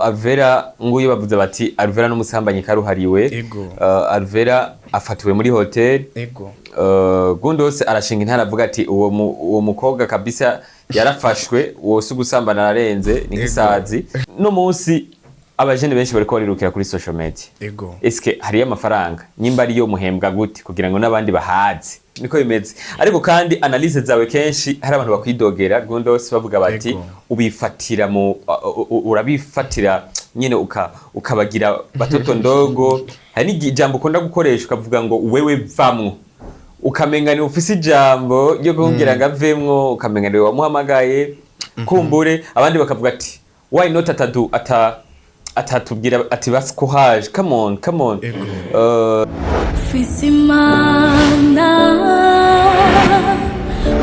Arvella nguyu bavuze bati Arvella n'umusambanyi karuhariwe. Arvella afatiwe muri hotel. Gundose arashinga intara avuga ati uwo mukobwa kabisa yarafashwe wose ugusambana ararenze ni gisazi. No munsi abajene benshi bariko barirukira kuri social media. Eske hari amafaranga nyimba ari yo muhembwa gute kugira ngo nabandi bahaze niko bimeze. Ariko kandi analyse zawe kenshi hari abantu bakwidogera Gundose bavuga bati ubifatira mu urabifatira nyine ukabagira batoto ndogo. Hari n'ijambo ukunda gukoresha ukavuga ngo wewe vamwo ukamenga ni ufise ijambo ryo kugira ngo avemwo ukamenga ni wamuhamagaye kumbure abandi bakavuga ati why not atatubwira ati basi courage come on Fisimana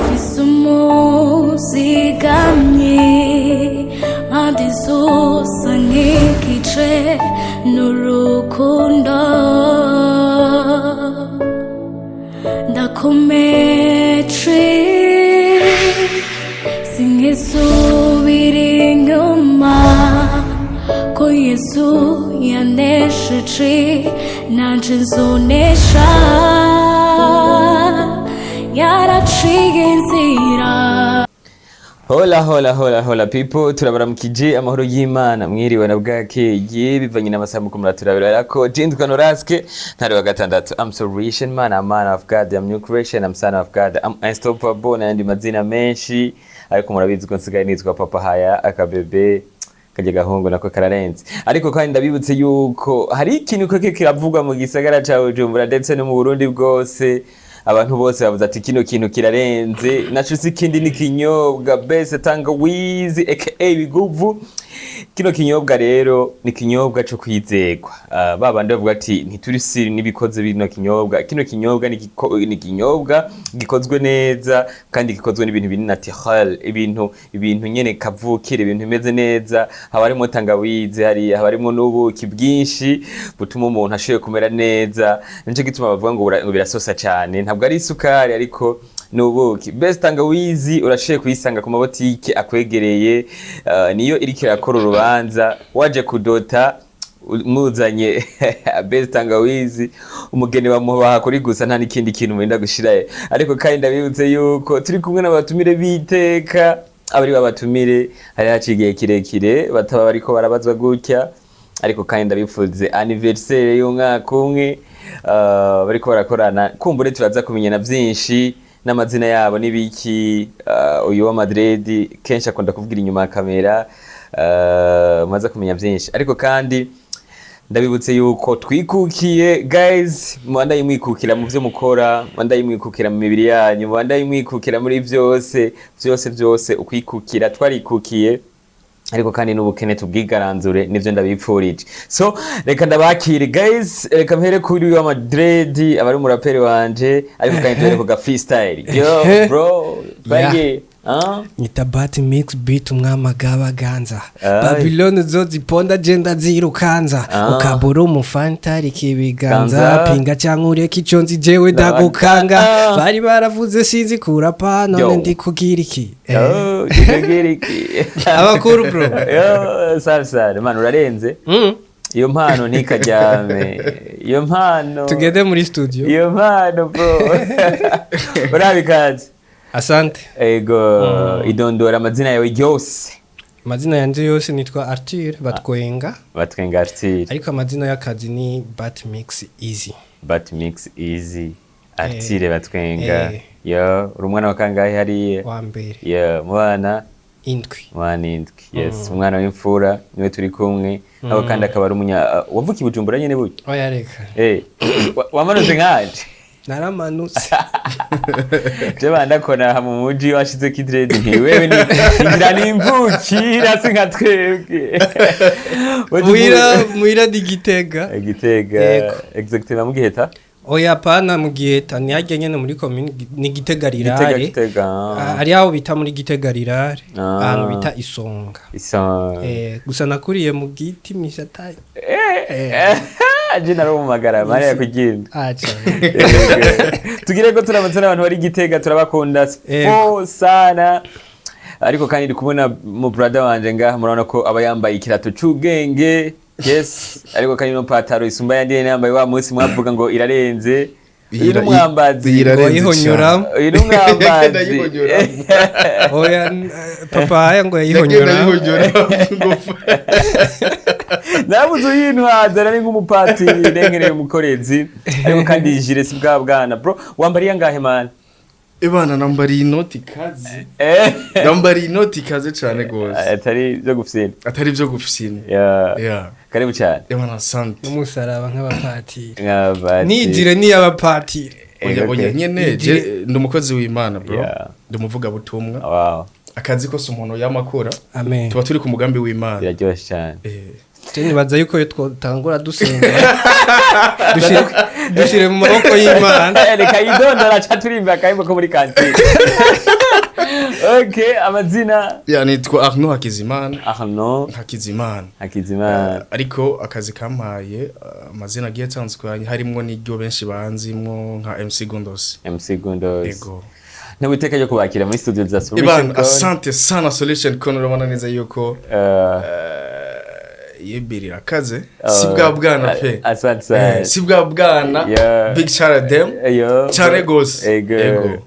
Fisumozigamye Madizosa nkikice n'urukundo ndakometre singisubira inyuma ko Yesu yanesheje nanje nzonesha yaraciye inzira. Hola people, turabaramukije amahoro y'Imana mwiriwe na bwakeye bivanye n'amasaha muko turabira ko jindwa Norasque Ntare VI. I'm so rich man, I'm man of God, I'm new creation, I'm son of God, I'm unstoppable n'andi mazina menshi ariko murabizi ko nsigaye nitwa papa haya akabebe kaje gahungu nako kararenze. Ariko kandi ndabibutse yuko hari ikintu ko kiravugwa mu gisagara ca Bujumbura ndetse no mu Burundi bwose. Abantu bose bavuze ati kino kintu kirarenze naco sikindi ni kinyobwa bese tangawizi aka biguvu. Kino kinyobwa rero ni kinyobwa cyo kwizegwa. Babandi bavuga ati ntituri siri nibikoze bino kinyobwa. Kino kinyobwa ni kinyobwa gikozwe neza kandi gikozwe n'ibintu binini natural, ibintu nyene kavukire, ibintu bimeze neza. Haba harimo tangawizi, haba harimo n'ubuki bwinshi butuma umuntu ashoye kumera neza. Nico gituma bavuga ngo birasosa cyane, ntabwo ari isukari ariko nubuki. Best tangawizi urashoye kuyisanga ku mabotike akwegereye. Niyo iriko irakora urubanza waje kudota muzanye best tangawizi umugeni bamubaha kuri gusa nta n'ikindi kintu mwenda gushiraye. Ariko kandi ndabibutse yuko turi kumwe n'abatumire biteka abari babatumire hari hacigiye kirekire bataba bariko barabazwa gutya. Ariko kandi ndabifuze anniversaire y'umwaka umwe bariko barakorana kumbure turaza kumenyana byinshi n'amazina yabo nibiki. Uyu wa Madrid kenshi akunda kuvugira inyuma ya kamera maze kumenya byinshi. Ariko kandi ndabibutse yuko twikukiye guys, mwanda yimwikukira mu byo mukora, mwanda yimwikukira mu mibiri yanyu, mwanda yimwikukira muri byose ukwikukira twarikukiye. Ariko kandi n'ubukene tubwigaranzure nivyo ndabipfurije. So reka ndabakire guys, reka mpere kuri wa Madrid abari umuraperi wanje ariko kandi tubere ku ga freestyle. Yo bro, Fanny Nita bat mix beat umwamagaba ganza Babylon zo ziponda genda zirukanza ukabura umufantari kibiganza pinga cyankure kiconzi jewe dagukanga bari baravuze sinzi kurapa none ndi kugira iki abakuru bro sar man urarenze iyo mpano ntikajyame iyo mpano tugende muri studio iyo mpano bro urabikaze. Asante. Ego idondora amazina yawe yose. Amazina yanje yose nitwa Arthur Batwenga Arthur. Ariko amazina y'akazi ni Bat Mix Easy. Arthur Batwenga. Yo urumwana wa kangahe hari wa mbere. Yo mwana indwi. Yes umwana w'imfura niwe turi kumwe. Abo kandi akaba ari umunya wavuki Bujumbura nyene buye. Oya reka. Wamanuze nkaje. Naramanutse. Jeba ndakona mu muji washize kidredi ntiwewe ni ngira nimvukira sinka twebwe. Muira digitega. Exactement mu Giheta. Oya pana mu Giheta ni hajya nyene muri commune ni Gitegarirare. Ari aho bita muri Gitegarirare. Ahantu bita Isonga. Gusa nakuriye mu giti mishataye. Jina ro magara Maria kugenda. Tugire ko turabatsana abantu bari Gitega turabakunda sana. ariko kandi ndi kubona mu brother wanje ngaha murabona ko aba yambaye ikirato c'ubwenge. Yes, ariko kandi no pataro isumba yandi yambaye wa munsi mwavuga ngo irarenze. Uyu n'umwambazi yihonyora. Uyu n'umwambazi. Oya papa aya ngo yihonyora. Nabuze uyintwaza nari nk'umupatiri rengereye umukorezi. Ariko kandi jire si bwa bwana bro wambariye ngahe man? Ebana nambari inoti kazi. Nambari inoti kazi cyane gose. Atari byo gufisina. Atari byo gufisina. Yeah. Karibu cyane. Ebana sante. Umusaraba nk'abapatiri. Nk'abapatiri. Nijire ni abapatiri. Oya nyene je ndi umukozi w'Imana bro. Ndi umuvuga butumwa. Wow. Akazi kose umuntu yamakora. Amen. Tuba turi ku mugambi w'Imana. Biraryoshye cyane. Teni baza yuko yo twotangura dusenga. Dushire mu maboko y'Imana. Reka yidondora cha turimba kayimbo ko muri kantine. Okay, amazina nitwa Arno Hakizimana. Arno Hakizimana. Ariko akazi kampaye amazina agiye atandukanye harimo n'iryo benshi banzimwo nka MC Gondos. Ego. Nabiteka yo kubakira muri studio za Solution. Asante sana Solution Con urabona neza yuko yebirira kaze si bwa bwana pe. Asante. Si bwa bwana. Big shout out them. Cyane gose. Ego.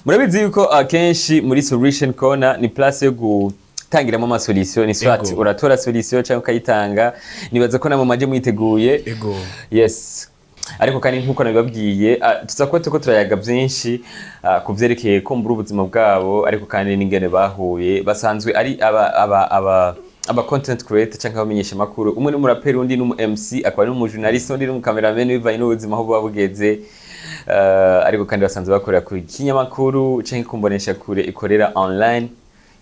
Murabizi yuko akenshi muri Solution Corner ni place yo gutangiramo ama solution ni swat uratora solution cyangwa kayitanga nibaza ko namwe maje mwiteguye. Ego. Yes. Ariko kandi nkuko nabibabwiye tuzakuba tuko turayaga byinshi kuvyerekeye ko mburu ubuzima bwabo ariko kandi n'ingene bahuye basanzwe ari aba content creator cyangwa abamenyesha makuru umwe ni muraperi undi ni MC akaba ni umujournalist undi ni umukameraman bivanye n'ubuzima aho babugeze ariko kandi basanzwe bakorera ku kinyamakuru cyangwa kumbonesha kure ikorera online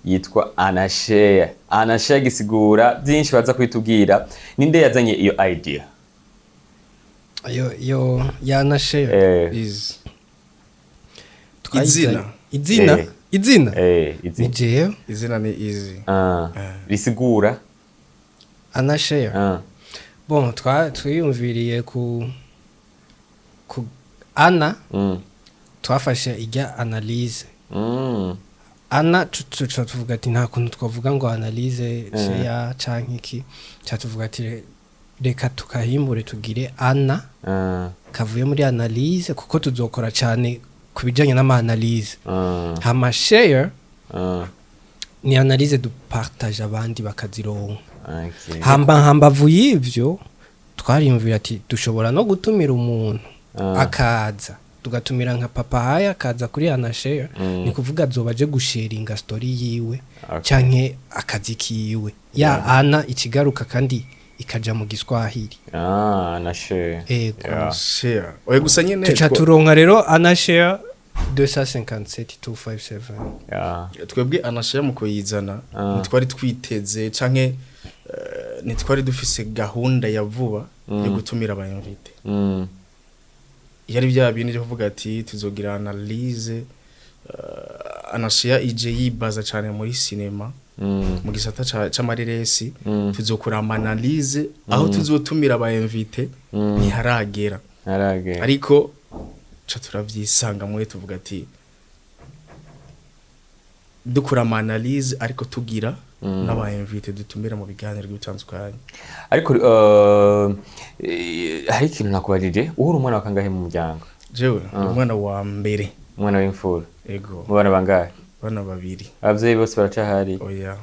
yitwa Anashare gisigura byinshi baza kwitubwira ninde yazanye iyo idea yo Anashare is izina izina ni easy risigura Anashare bon twiyumviriye ku Ana twafashe ijya analyse Ana tuvuga ati nta kuntu twavuga ngo analyse share canke iki tuvuga ati reka tukahimbure tugire Ana kavuye muri analyse kuko tuzokora cyane kubijanye n'ama analyse hama share ni analyse dupartage abandi bakazironka hambavu y'ivyo twariyumvira ati dushobora no gutumira umuntu akaza tugatumira nka papa haya akaza kuri Anashare ni kuvuga azobaje gusharinga story yiwe canke akazi kiwe ya Ana ikigaruka kandi ikaja mu Giswahili Anashare share oye gusa nyene tuca turonka rero Anashare 257 twebwe Anashare mu kuyizana twari twiteze canke nitwari dufise gahunda ya vuba yo gutumira abayinvite yari bya bintu byo kuvuga ati tuzogira analyse Anashare ije yibaza cyane muri cinema mu gisata c'amareresi tuzokora analyse aho tuzotumira abayinvite ntiharagera ariko cha turavyisanga muri tuvuga ati dukora analyse ariko tugira n'abayinvite dutumira mu biganiro bitandukanye ariko hari ikintu nakubarije uhura umwana wakangahe mu muryango jewe umwana wa mbere umwana w'imfura ego mu bana bangahe bana babiri abavyeyi bose baracahari oya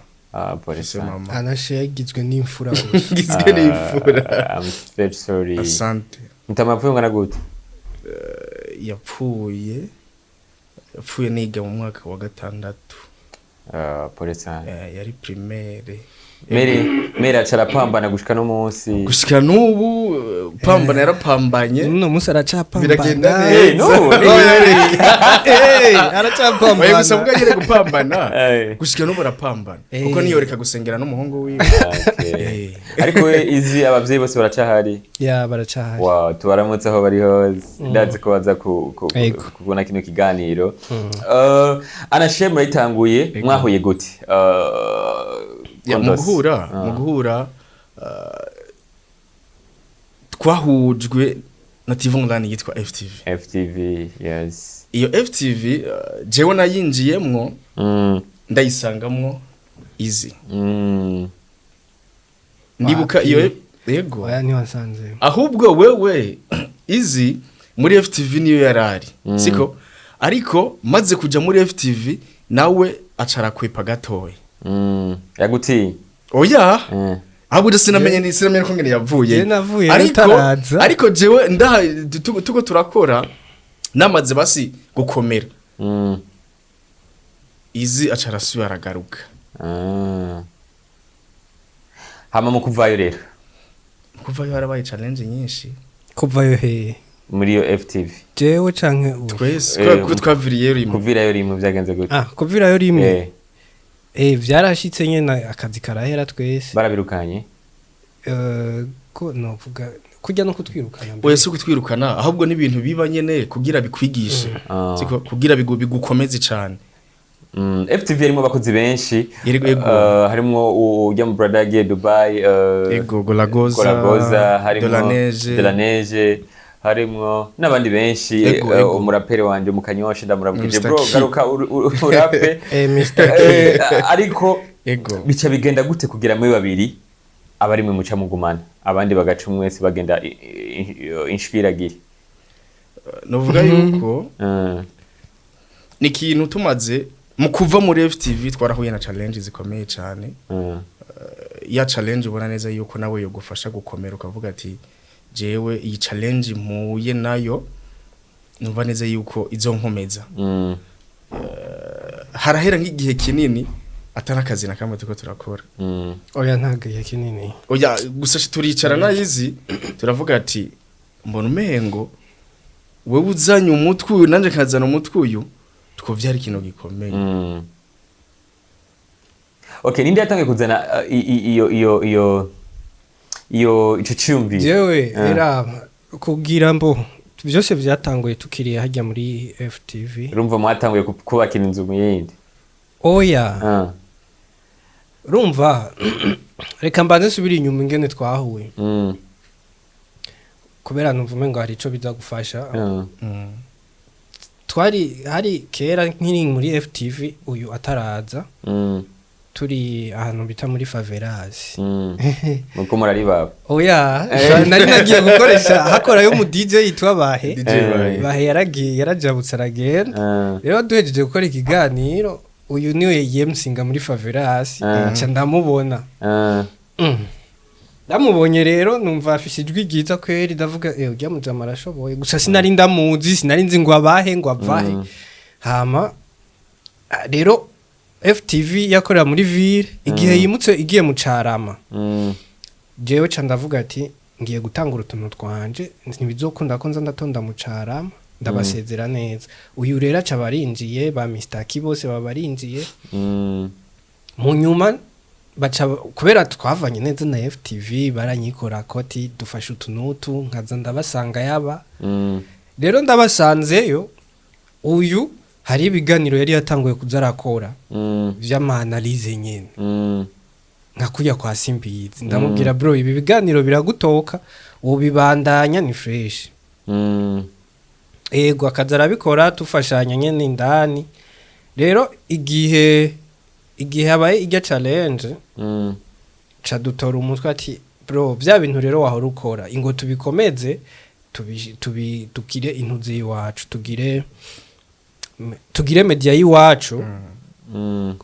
polisi mama Anashare gizwe n'imfura gizwe n'imfura I'm very sorry asante mtamapfuye ngana gute yapfuye niga mu mwaka wa 6 polisi yari primaire Meri acarapambana gushika no munsi gushika nubu pambana yarapambanye no munsi aracapambana biragenda aracapambana oya gusa mbwa nyere gupambana gushika nubu arapambana kuko niyo reka gusengera n'umuhungu wiwe ariko izi abavyeyi bose baracahari baracahari wow tubaramutse aho bari hose ndazi ko baza kubona kino kiganiro Anashare murayitanguye mwahuye gute mu guhura twahujwe na TV ngani yitwa FTV yes iyo FTV jewe nayinjiyemwo ndayisangamwo izi ndibuka iyo yego oya ntiwasanze ahubwo wewe izi muri FTV niyo yarari siko ariko maze kuja muri FTV nawe acara kwepa gatoya yaguti oya ahubwo sinamenye ko ngene yavuye ariko jewe ndaha tuko turakora namaze basi gukomera izi acara suya aragaruka hama mu kuvayo rero kuvayo harabaye challenge nyinshi kuvayo he muri yo FTV jewe canke twese ko twaviriye rimwe kuvirayo rimwe byagenze gute kuvirayo rimwe vyarashitse nyene akazi karahera twese barabirukanye ko novuga kujya no kutwirukana oya si kutwirukana ahubwo n'ibintu biba nyene kugira bikwigishe siko kugira bigukomeze cyane FTV harimo abakozi benshi harimo ujya mu brother yagiye Dubai Golagoza harimo de la neige harimo n'abandi benshi umuraperi wanje mu Kanyosha ndamurabukije bro garuka urape ariko bica bigenda gute kugira muri babiri abari mu muca mugumana abandi bagaca umwese bagenda inspiragire novuga yuko ni kintu tumaze mu kuva muri FTV twarahuye na challenge zikomeye cyane ya challenge ubona neza yuko nawe yo gufasha gukomera ukavuga ati jewe iyi challenge muye nayo numva neza yuko izo nkomeza harahera nk'igihe kinini atarakazi na kamwe tuko turakora oya ntagiye kinini oya gusa turicara nayizi turavuga ati mbona umengo wewe uzanye umutwe uyu nanje kazana umutwe uyu tuko vyari kino gikomeye okay nindi yatangiye kuzana iyo ico cyumbi jewe era kugira mbo byose byatanguye tukiriye hajya muri FTV urumva mwatanguye kubakira inzu mu yindi oya rumva reka mbanze subira inyuma ingene twahuye kubera numva ngo hari ico bizagufasha twari hari kera nkiri muri FTV uyu ataraza turi ahantu bita muri favelas muko murari baba oya nari nagiye gukoresha hakora yo mu DJ yitwa bahe yaragiye yarajabutse aragenda rero duhejeje gukora ikiganiro uyu niwe yemsinga muri favelas nca ndamubona ndamubonye rero numva afise ijwi ryiza kweri ndavuga ujya mujama arashoboye gusa sinari ndamuzi sinari nzi ngo abahe ngo avahe hama rero FTV yakorera muri ville igihe yimutse igiye mu Carama jewe ca ndavuga ati ngiye gutanga urutuntu twanje ntibizokunda ko nza ndatonda mu Carama ndabasezera neza uyu rero aca barinjiye ba Mr. Kibose babarinjiye mu nyuma baca kubera twavanye neza na FTV baranyikora koti dufashe utunutu nkaza ndabasanga yaba rero ndabasanzeyo uyu hari ibiganiro yari yatanguye kuzarakora vy'amanalize nyene nkakuya kwa Simbizi ndamubwira bro ibi biganiro biragutoka ubibandanya ni fresh ego akazara bikora tufashanya nyene indani rero igihe habaye ijya challenge ca dutora umutwe ati bro vya bintu rero wahora ukora ingo tubikomeze tukire intuzi iwacu tugire media yiwacu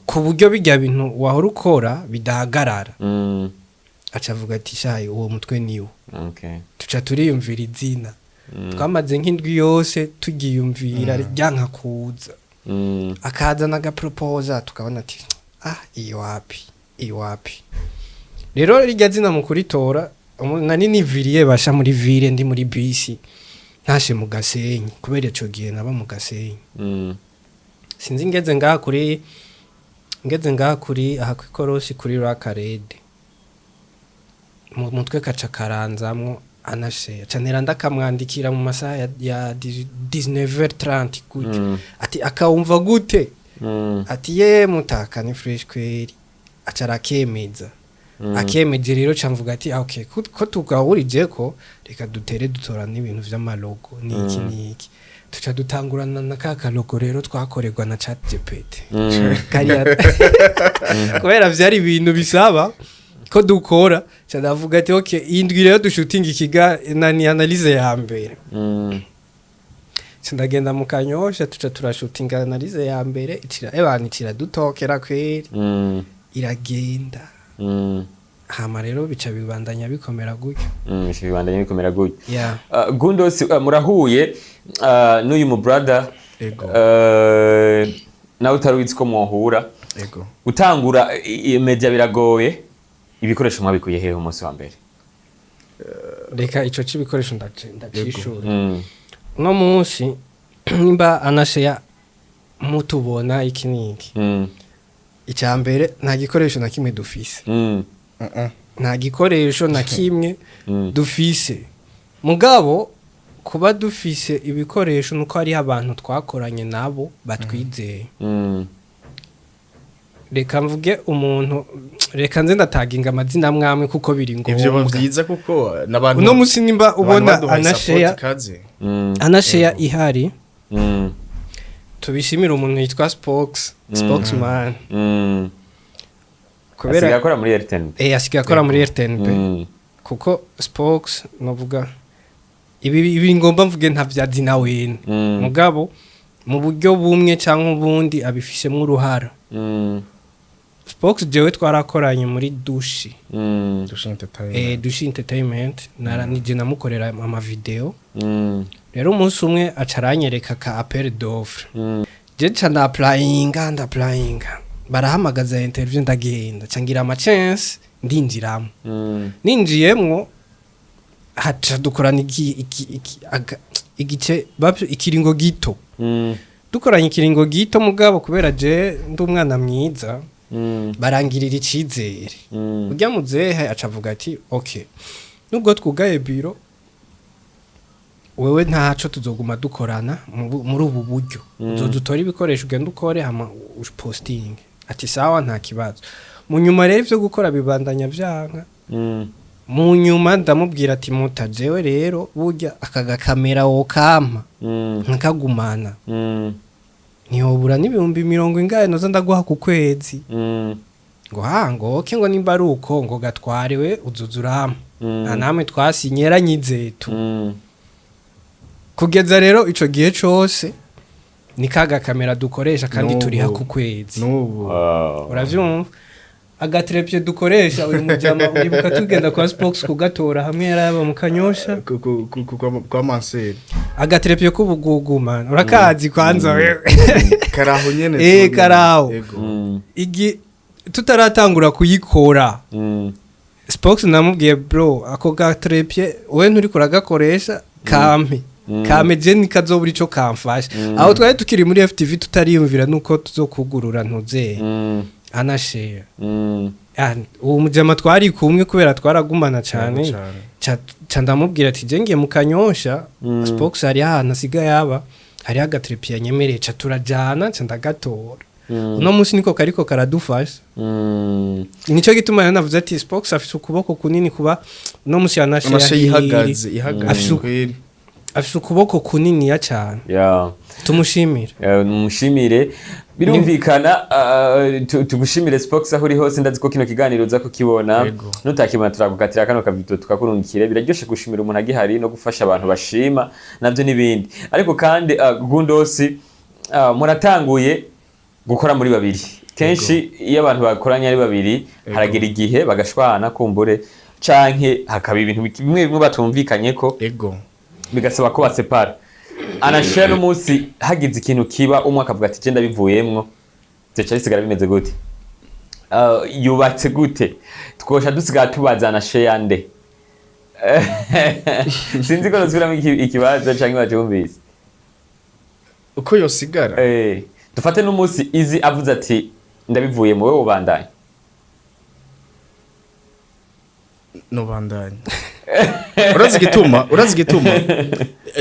ku buryo bijya bintu wahora ukora bidahagarara acavuga ati shayi uwo mutwe niwo tuca turiyumvira izina twamaze nk'indwi yose tugiyumvira ryanka kuza akazana agaproposa tukabona ati iwapi rero rijya zina mu kuritora nani niviriye basha muri ville ndi muri bisi ntashe mu Gasenyi kubera ico gihe naba mu Gasenyi sinzi ngeze ngaha kuri aha kwikorosi kuri rakarede mu mutwe kaca karanzamwo anashe canera ndakamwandikira mu masaha ya 19h30 gute ati akawumva gute ati ye mutaka ni fresh kweri acara kemeza akemeje rero camvuga ati okay ko tugahurije ko reka dutere dutora n'ibintu vy'amalogo niki tuca dutangurana na kakalogo rero twakorerwa na ChatGPT kubera vyari ibintu bisaba ko dukora cyadavuga ati okay indwi rero dushutinga ikiga nani analyze ya mbere ndagenda mu Kanyosha tuca turashutinga analyze ya mbere icira dutokera kweri iragenda hama rero bica bibandanya bikomera gutyo bibandanya bikomera gutyo yeah. Gundosi murahuye n'uyu mu brother nawe utaruzi ko muhura yego utangura media biragoye ibikoresho mwabikuye hehe umunsi wa mbere reka ico cibikoresho ndacishura no munsi nimba anashaya mutubona ikiniki icambere nta gikoresho na kimwe dufise nta gikoresho na kimwe dufise mugabo kuba dufise ibikoresho nuko ari abantu twakoranye nabo batwizeye reka mvuge umuntu reka nze ndataginga amazina amwamwe kuko biri ngombwa ivyo bavyiza kuko nabantu uno musi nimba ubona anashare ihari tubishimira umuntu yitwa spokesman kubera yakora muri RTNB asigaye akora muri RTNB kuko spokes novuga ibi ngomba mvuge ntavyazi nawe mugabo mu buryo bumwe cyangwa ubundi abifishemo uruhara spokes jewe twarakoranye muri dushi dushi entertainment nije namukorera ama video rero umunsi umwe acaranyereka ka appel d'offre je cana applying barahamagaza interview ndagenda cangira ama chance ndinjiramo ninjiyemwo haca dukorana igice ikiringo gito dukoranye ikiringo gito mugabo kubera je ndi umwana mwiza barangirira icizere ujya muzehe acavuga ati okay nubwo twugaye biro wewe ntaco tuzoguma dukorana muri ubu buryo uzodutora ibikoresho ugenda ukore hama posting ati sawa nta kibazo mu nyuma rero ivyo gukora bibandanya vyanka mu nyuma ndamubwira ati mutajewe rero burya akaga kamera wo kama nkagumana ntiyobura n'ibihumbi 70 noza ndaguha ku kwezi ngo hango oke ngo nimba ari uko ngo gatwarewe uzuzurama namwe twasinyeranye izetu kugeza rero ico gihe cose ni kaga kamera dukoresha kandi turiha ku kwezi uravyumva agatrepye dukoresha uyu mujama uribuka tugenda kwa Spox kugatora hamwe yaraba mu Kanyosha kwa Manseri agatrepye kubuguguma urakazi kwanza wewe karaho nyene karaho igi tutaratangura kuyikora Spox namubwiye bro ako gatrepye we nturi kuragakoresha kame je nikazobura ico kamfasha aho twari tukiri muri FTV tutariyumvira nuko tuzokugurura ntuzeye anashare uwo mujama twari kumwe kubera twaragumana cyane ndamubwira ati je ngiye mu Kanyosha Spox ari ahantu asiga yaba hari agatrepia nyemereye ca turajana ndagatora uno munsi niko kariko karadufasha nico gituma yo navuze ati Spox afite ukuboko kunini kuba uno munsi anashare ihagaze afite ukuboko kunini ya cyane tumushimire birumvikana tugushimire Spox aho uri hose ndazi ko kino kiganiro uza kukibona nutakibona turagukatira kano kavideo tukakurungikire biraryoshe gushimira umuntu agihari no gufasha abantu bashima navyo nibindi ariko kandi Gundosi muratanguye gukora muri babiri kenshi iyo abantu bakoranye ari babiri haragira igihe bagashwana kumbure canke hakaba ibintu bimwe batumvikanye ko bigasaba ko basepara anashare umunsi hagize ikintu kiba umwaka avuga ati je ndabivuyemwo zeca bisigara bimeze gute yubatse gute twosha dusigara tubaza anashare ande sinzi ko nzubiramo ikibazo canke bacyumvise uko yosigara dufate n'umunsi izi avuze ati ndabivuyemwo wewe ubandanye no bandanye urazi gituma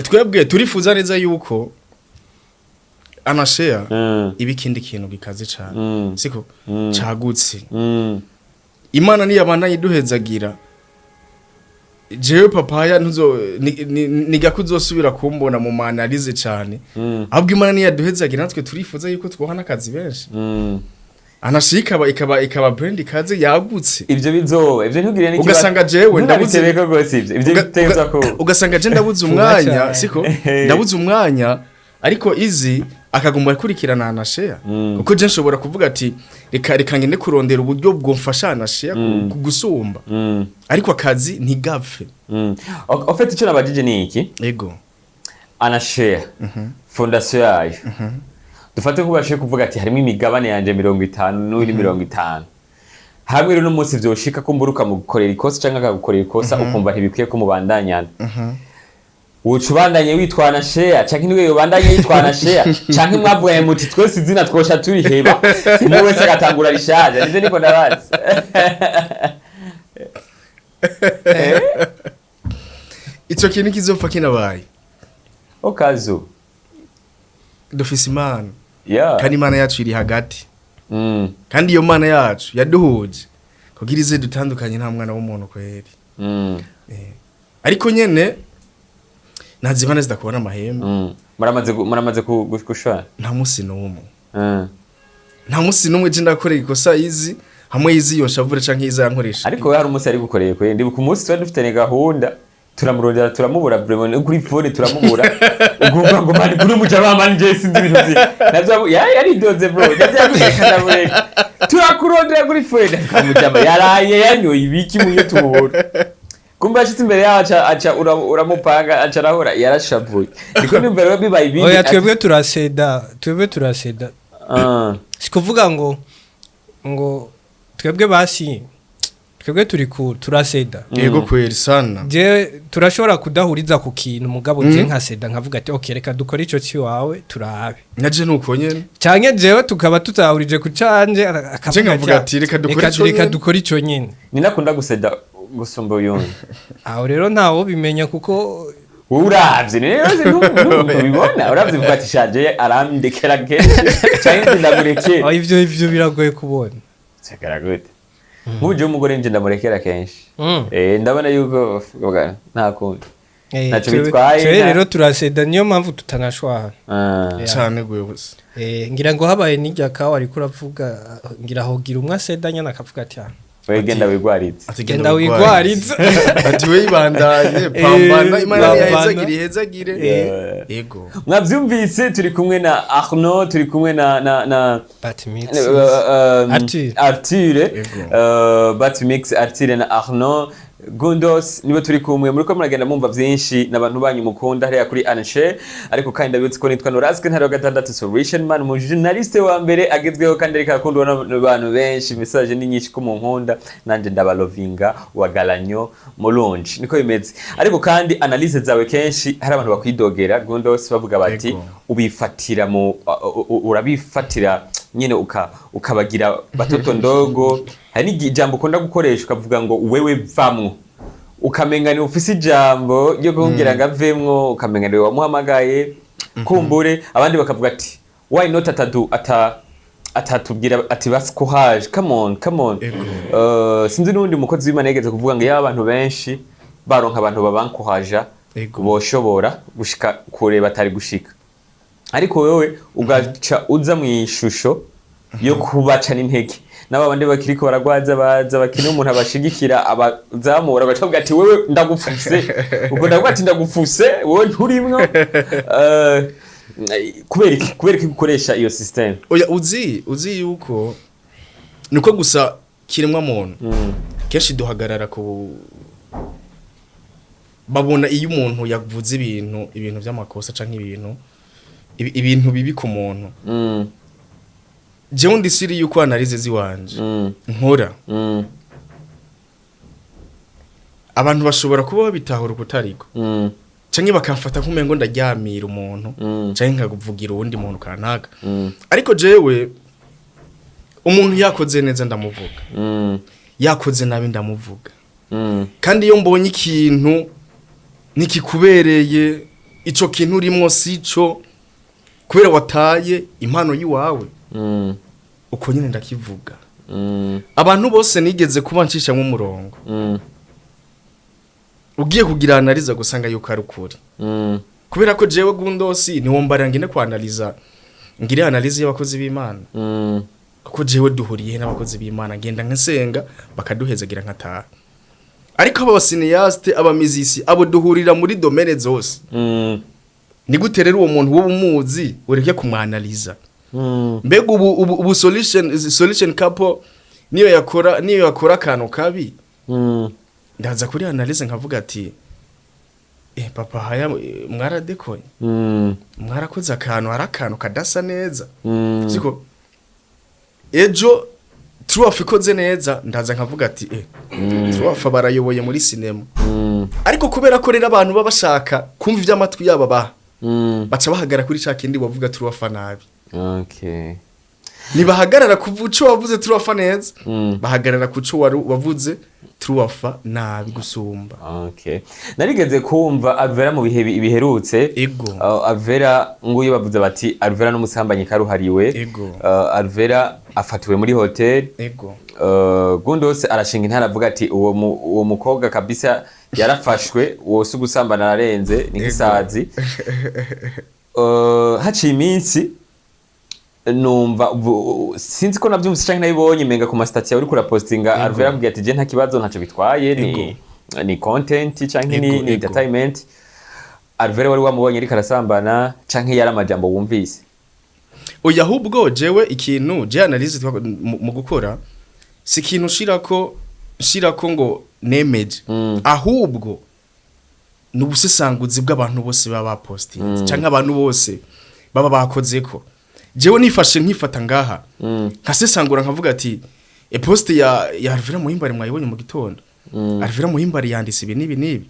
twebwe turifuza neza yuko anashare ibikindi kintu gikaze cyane siko cagutse Imana ni yabana yiduhezagira jewe papaya niga kuzosubira kumbona mu manalize cyane ahubwo Imana ni yaduhezagira natwe turifuza yuko twohana akazi benshi anashika ikaba brand ikaze yagutse ivyo bizoba ivyo ntugire n'iki ugasanga jewe ndabuze ivyo biteza ko ugasanga je ndabuze umwanya siko ndabuze umwanya ariko izi akagomba kurikirana na share kuko je nshobora kuvuga ati reka ngende kurondera uburyo bwomfasha na share kugusumba ariko akazi ntigapfe ofete icyo nabajije ni iki ego ana share fondation yayo dufate ko bashe kuvuga ati harimo imigabane yanje 50 n'uri 50 hamwe rero n'umunsi vyoshika ko mburuka mu gukorera ikosa canke akagukorera ikosa ukumva ntibikwiye ko mubandanyana ucubandanye witwana share canke niwe yobandanye yitwana share canke mwavuye muti twese izina twosha turiheba umwe wese agatangura rishaje nivyo niko ndabazi ico kintu kizopfa kinabaye okazo dufise Imana kandi Imana yacu iri hagati kandi iyo Mana yacu yaduhuje kugira ize dutandukanye nta mwana w'umuntu kweri ariko nyene nazibana zidakubona amahembe maramaze gushwana nta musi n'umwe nta musi n'umwe je ndakorera ikosa izi hamwe izi yoshavure canke iza yankoresha ariko hari umusi ari gukoreye kwe ndi ku munsi twari dufite gahunda turamurondera turamubura vraiment kuri phone turamubura uguvuga ngo mani kuri mujaba mani je sinzi ibintu bye navyo yari doze bro yavyagusakana bure turakurondera kuri phone kamujaba yaraye yanyoye ibiki mu yotumubura kumba ashitse imbere yacu aca uramupanga aca arahora yarashavuye niko nimbere bibaye ibindi oya twebwe turaseda sikuvuga ngo twebwe basi twebwe turi turaseda yego kweri sana je turashobora kudahuriza ku kintu mugabo je nkaseda nkavuga ati okay reka dukora ico ci wawe turabe naje nuko nyene canke jewe tukaba tutahurije ku canje akavuga ati reka dukora ico nyene ni nakunda guseda gusumba uyundi aho rero ntawo bimenya kuko uravye rero ntubibona uravye vuga ati shaje arandekera kenshi canke ndamureke ivyo biragoye kubona cyagara gute muje umugore nje ndamurekera kenshi ndabona yuko nta kundi naco bitwaye rero turaseda niyo mpamvu tutanashwana cyane gwebuze ngira ngo habaye n'ijya kawa ari kuravuga ngira hogira umwe asedanya nakavuga ati wegenda wigwaritse agenda wigwaritse ati we ibandanye pambana Imana yahezagire yego mwavyumvise turi kumwe na Arnaud turi kumwe na Batmix Arthur Batmix Arthur na Arnaud Gundos nibo turi kumwe muri ko muragenda mumva byinshi nabantu banyu mukunda hariya kuri Anshe ariko kandi ndabitse ko nitwa Norasque Ntare VI solution man mu journaliste wa mbere agezweho kandi ariko akundwa n'abantu benshi message ni nyinshi ko mu nkunda nanje ndabalovinga wagalanyo mulunji niko bimeze ariko kandi analyse zawe kenshi hari abantu bakwidogera Gundos bavuga bati ubifatira mu urabifatira nyene ukabagira batoto ndogo hari ijambo ukunda gukoresha ukavuga ngo wewe vamwo ukamenga ni ufise ijambo ryo kumbwira ngo avemwo ukamenga ni wamuhamagaye kumbure abandi bakavuga ati why not atatubwira ati basi courage come on sinzi n'undi mukozi w'Imana yegeze kuvuga ngo ya abantu benshi baronka abantu babankuhaja boshobora gushika kure batari gushika ariko wewe ugaca uza mu ishusho yo kubaca n'intege n'abandi bakiriko baragwaza baza bakine umuntu abashigikira abazamura bagavuga ati wewe ndagufuse ubwo ndavuga ati ndagufuse wowe nturimwo kubera gukoresha iyo system oya uzi yuko niko gusa kiremwa muntu kenshi duhagarara ku babona iyo umuntu yavuze ibintu by'amakosa canke ibintu bibi ku muntu jewe ndisiri yuko analize ziwanje nkora abantu bashobora kuba babitahura kutariko canke bakamfata nkumengo ndaryamira umuntu canke nkaguvugira uwundi muntu kanaka ariko jewe umuntu yakoze neza ndamuvuga yakoze nabi ndamuvuga kandi iyo mbonye ikintu nikikubereye ico kintu urimo sico kubera wataye impano yiwawe uko nyine ndakivuga abantu bose nigeze kuba ncisha nk'umurongo ugiye kugira analiza gusanga yuko ari ukuri kubera ko jewe gundosi ni wombara ngine kwanaliza ngire analize y'abakozi b'Imana kuko jewe duhuriye n'abakozi b'Imana ngenda nkasenga bakaduhezagira nkataha ariko aba cineaste aba musicien abo duhurira muri domaine zose ni gute rero uwo muntu wo umuzi ureke kumwanaliza mbega ubu solution couple niyo yakora akantu kabi ndaza kuri analyze nkavuga ati papa haya mwaradekoye mwarakoze akantu arakantu kadasa neza siko ejo truafa ikoze neza ndaza nkavuga ati truafa barayoboye muri cinema ariko kubera ko rero abantu baba bashaka kumva iby'amatwi yaba baca bahagara kuri ca kindi bavuga truafa nabi okay nibahagarara kuvuco wavuze truafa neza bahagarara kuco wavuze truafa nabi gusumba okay narigeze kumva Arvella mu bihe biherutse Arvella nguye bavuze bati Arvella no musambanyi karuhariwe Arvella afatiwe muri hotel Gundose arashinga intara avuga ati uwo mukobwa kabisa yarafashwe wose gusambana arenze ni gisazi haciye iminsi numva sinzi ko navyumvise canke nabibonye menga ku mastati yawe uri kura postinga Arvella kugira ati je nta kibazo ntaco bitwaye ni content canke ni entertainment Arvella wari wamubonye ariko arasambana canke yari amajambo wumvise oya ahubwo jewe ikintu je analyze mu gukora si ikintu shirako ngo nemeje ahubwo nubusesanguzi bw'abantu bose baba posting canke abantu bose baba bakozeko jewe nifashe nkifata ngaha nkasesangura nkavuga ati post ya Arvella Muhimbari mwayibonye mu gitondo Arvella Muhimbari yandise ibi nibi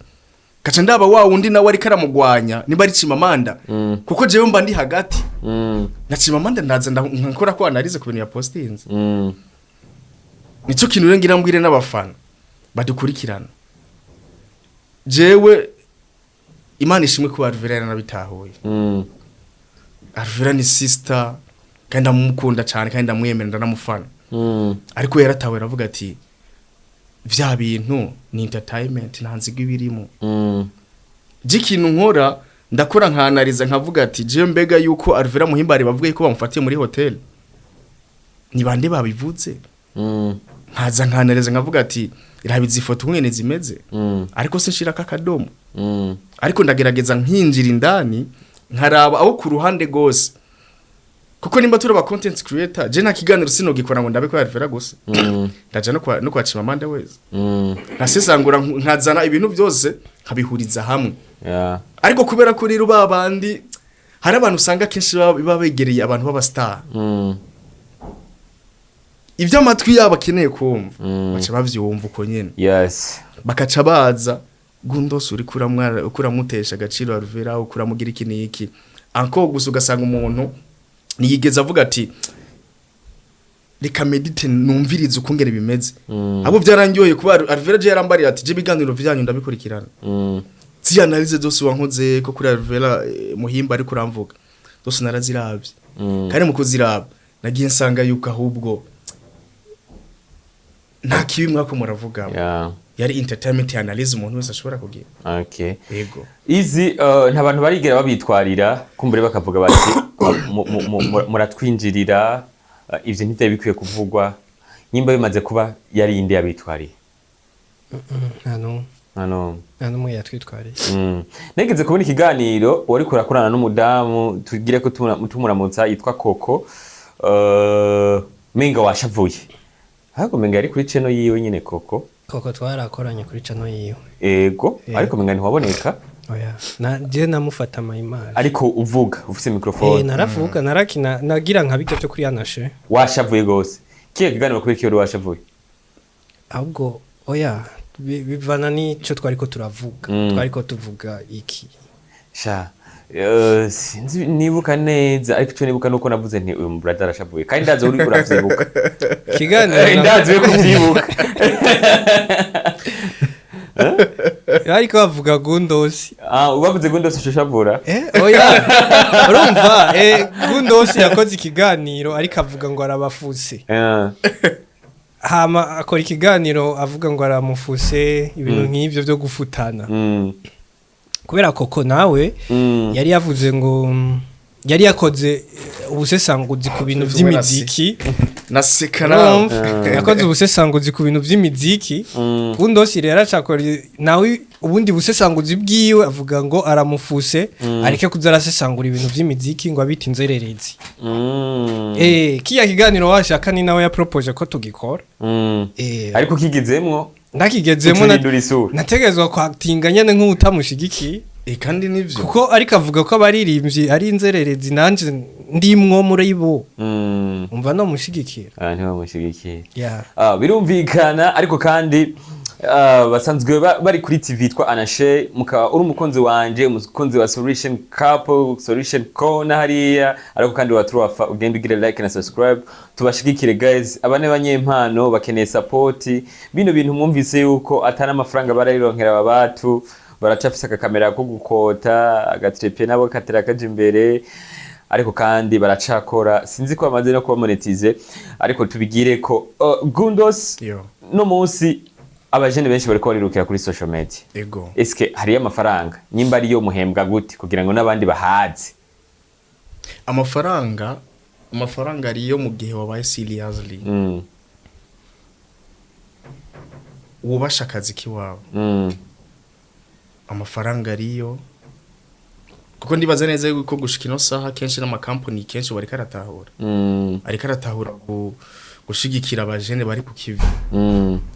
gaca ndaba wa wundi nawe ari karamugwanya niba ari Cimamanda kuko jewe mba ndi hagati na Cimamanda ndaza nkora ko analize ku bintu ya postings nico kintu rero ngira mbwire n'abafana badukurikirana jewe Imana ishimwe ku Arvella Narabitahuye Arvella ni sister kandi amukunda cyane kandi amwemera ndamufana ariko yaratawe aravuga ati vya bintu ni entertainment ntanziga ibirimo jikintu nkora ndakora nkanariza nkavuga ati je mbega yuko Arvella Muhimbari bavuga ko bamufatiye muri hotel ni bande babivuze nkaza nkanariza nkavuga ati irabizi ifoto nkene zimeze ariko sinshira kakadomo ariko ndagerageza nkinjira indani nkaraba aho ku ruhande gose kuko nimba turaba content creator je nta kiganiro sinogikora ngo ndabe ko Arvella gusa ndaje no kwa Cimamanda wese nasesangura nkazana ibintu byose nkabihuriza hamwe ariko kubera ko rero babandi hari abantu usanga kenshi baba begereye abantu baba star ivyo amatwi yabo akeneye kumva baca bavyumva uko nyene bakaca baza Gundose uri kuramutesha agaciro Arvella ukuramugira iki niki anko gusa ugasanga umuntu niyigeza avuga ati reka medite numvirize ukungere bimeze abo byarangiyoye kuba Arvella je yarambari ati je biganiro byanyu ndabikurikirana zi analyze zose wankoze ko kuri Arvella Muhimbari kuramvuga zose naraziravye kandi mu kuziraba nagiye nsanga yuko ahubwo nta kibi mwako muravuga yari entertainment analyze umuntu wese ashobora kugira yego izi ntabantu barigera babitwarira kumbure bakavuga bati muratwinjirira ivyo ntiteye bikwiye kuvugwa nyimba bimaze kuba yari inde yabitwariye nta numwe yatwitwariye negeze kubona ikiganiro wari kurakorana n'umudamu tugire ko tumuramutsa yitwa Koko menga washavuye ahubwo menga yari kuri channel yiwe nyine Koko twarakoranye kuri channel yiwe ego ariko menga ntiwaboneka oya je namufata image ariko uvuga ufise microphone naravuga narakina nagira nkabijya byo kuri yanashe washavuye gose kiye kiganiro kuri kiyo washavuye ahubwo oya bivana nico twariko turavuga twariko tuvuga iki sha sinzi nibuka neza ariko cyo nibuka nuko navuze nti uyu brother arashavuye kandi ndaze uri kuravyibuka kiganiro ndaze kuvyibuka ariko bavuga Gundose ubavuze Gundose shoshavura oya urumva Gundose yakoze ikiganiro ariko avuga ngo arabafuse hama akora ikiganiro avuga ngo aramufuse ibintu nk'ivyo byo gufutana kubera koko nawe yari yavuze ngo yari yakoze ubusesanguzi ku bintu vy'imiziki nasekara yakoze ubusesanguzi ku bintu vy'imiziki undosi rero acakora nawe ubundi busesanguzi bwiwe avuga ngo aramufuse areke kuzarasesangura ibintu vy'imiziki ngo abita inzererezi kiya kiganiro washaka ni nawe ya propose ko tugikora ariko kigezemwo ndakigezemo nategezwa kwatinga nyene nk'utamushigikiye kandi nivyo kuko ariko avuga ko abaririmbyi ari inzererezi nanje ndimwo muri bo umva no mushigikira niho mushigikira birumvikana ariko kandi basanzwe bari kuri TV twa Anashe muka uri umukunzi wanje umukunzi wa Solution Couple Solution Corner hariya ariko kandi watrufa ugenda ugira like na subscribe tubashigikire guys abane banyempano bakeneye support bino bintu mwumvise yuko atana amafaranga bararironkera abatu baracafisa kamera ko gukota agatrepe nabo katera kaje imbere ariko kandi baracakora sinzi ko bamaze no kuba monetize ariko tubigire ko Gundos no munsi abajene benshi bariko barirukira kuri social media ego eske hari amafaranga nyimba ari yo muhembwa gute kugira ngo nabandi bahaze amafaranga ari yo mu gihe wabaye seriously ubasha akazi kiwawe amafaranga ariyo kuko ndibaza neza yuko gushika ino saha kenshi n'amakampani kenshi bari karatahura ariko aratahura gushigikira abajene bari ku kivi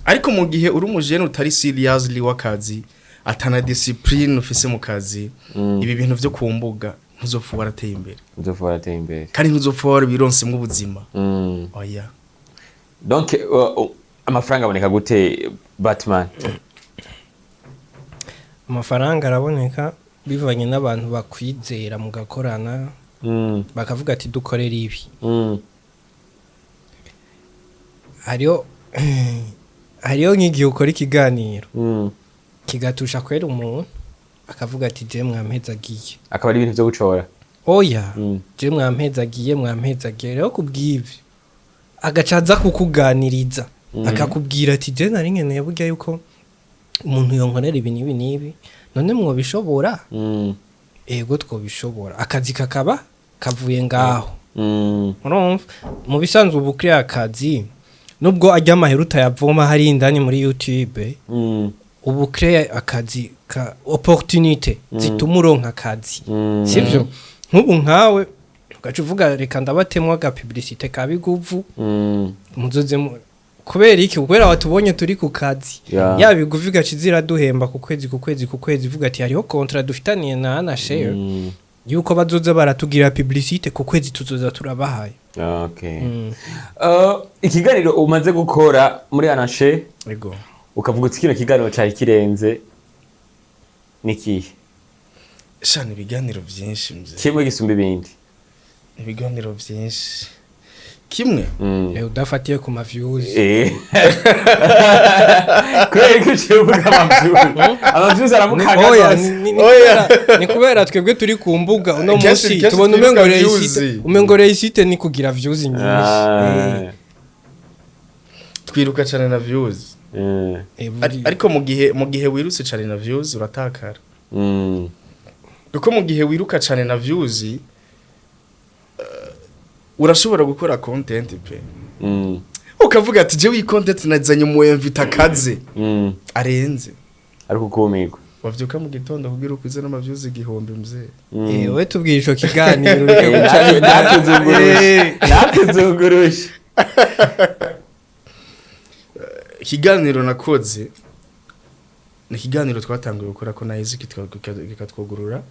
ariko mu gihe uri umujene utari seriously wakazi atana discipline ufise mu kazi ibi bintu byo kumbuga ntuzopfa warateye imbere kandi ntuzopfa warabironse mu buzima oya donc amafaranga aboneka gute Batman amafaranga araboneka bivanye n'abantu bakwizera mugakorana bakavuga ati dukorera ibi hariyo nk'igihe ukora ikiganiro kigatusha kwera umuntu akavuga ati je mwampezagiye akaba ari ibintu byo gucora oya je mwampezagiye rero kubw'ivyo agacaza kukuganiriza akakubwira ati je nari nkeneye burya yuko umuntu yonkorera ibi nibi none mwobishobora ego twobishobora akazi kakaba kavuye ngaho urumva mu bisanzwe ubu kuri akazi nubwo ajya amahera utayavoma hari indani muri YouTube ubu kuri akazi ka opportunité zituma uronka akazi sivyo nk'ubu nkawe ugaca uvuga reka ndabatemwa ga publicité kabiguvu muzoze kubera iki kubera watubonye turi ku kazi yabiguvi gacizira duhemba ku kwezi vuga ati hariho contrat dufitaniye na Anashe yuko bazoza baratugira publicité ku kwezi tuzoza turabahaye ikiganiro umaze gukora muri Anashe ego ukavuga uti kino kiganiro cyari kirenze niki shana ibiganiro byinshi mze kimwe gisumba ibindi ibiganiro byinshi kimwe udafatiye ku maviews kweri kucivuga amaviews aramukaga oya ni kubera twebwe turi ku mbuga uno munsi tubona umengoreye site ni kugira views nyinshi twiruka cyane na views ariko mu gihe wirutse cyane na views uratakara kuko mu gihe wiruka cyane na views urashobora gukora content pe ukavuga ati je wi content nazanye mu invita kaze arenze ariko kumirwa wavyuka mu gitondo kugira ukwize n'amaviews igihombe mzee we tubwira ico kiganiro ureke gucana natuzungurusha ikiganiro nakoze ni ikiganiro twatanguye gukora ko nahize kikatwogurura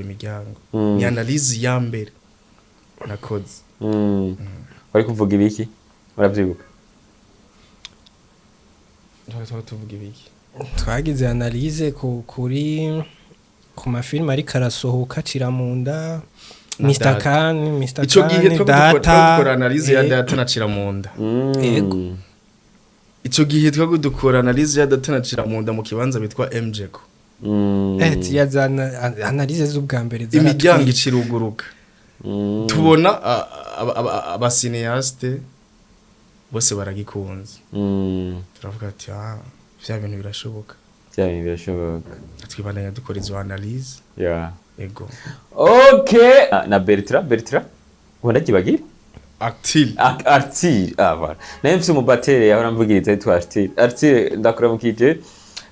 imiryango ni analyse ya mbere nakoze bari kuvuga ibiki muravyibuka tuvuga ibiki twagize analyse kuri ku mafilm ari karasohoka Ciramunda Mr. Cank ico gihe twakora analyse ya data na Ciramunda yego ico gihe twagudukora analyse ya data na Ciramunda mu kibanza bitwa MJko tiyazana analyse z'ubwa mbere za imiryango iciruguruka tubona abasineaste bose baragikunze turavuga ati vya bintu birashoboka twibandanya dukora izo analyse ego okay na Bertrand wanakibagira Actile voilà naye mfise umubatere yahora mvugiriza yitwa Actile ndakuramukije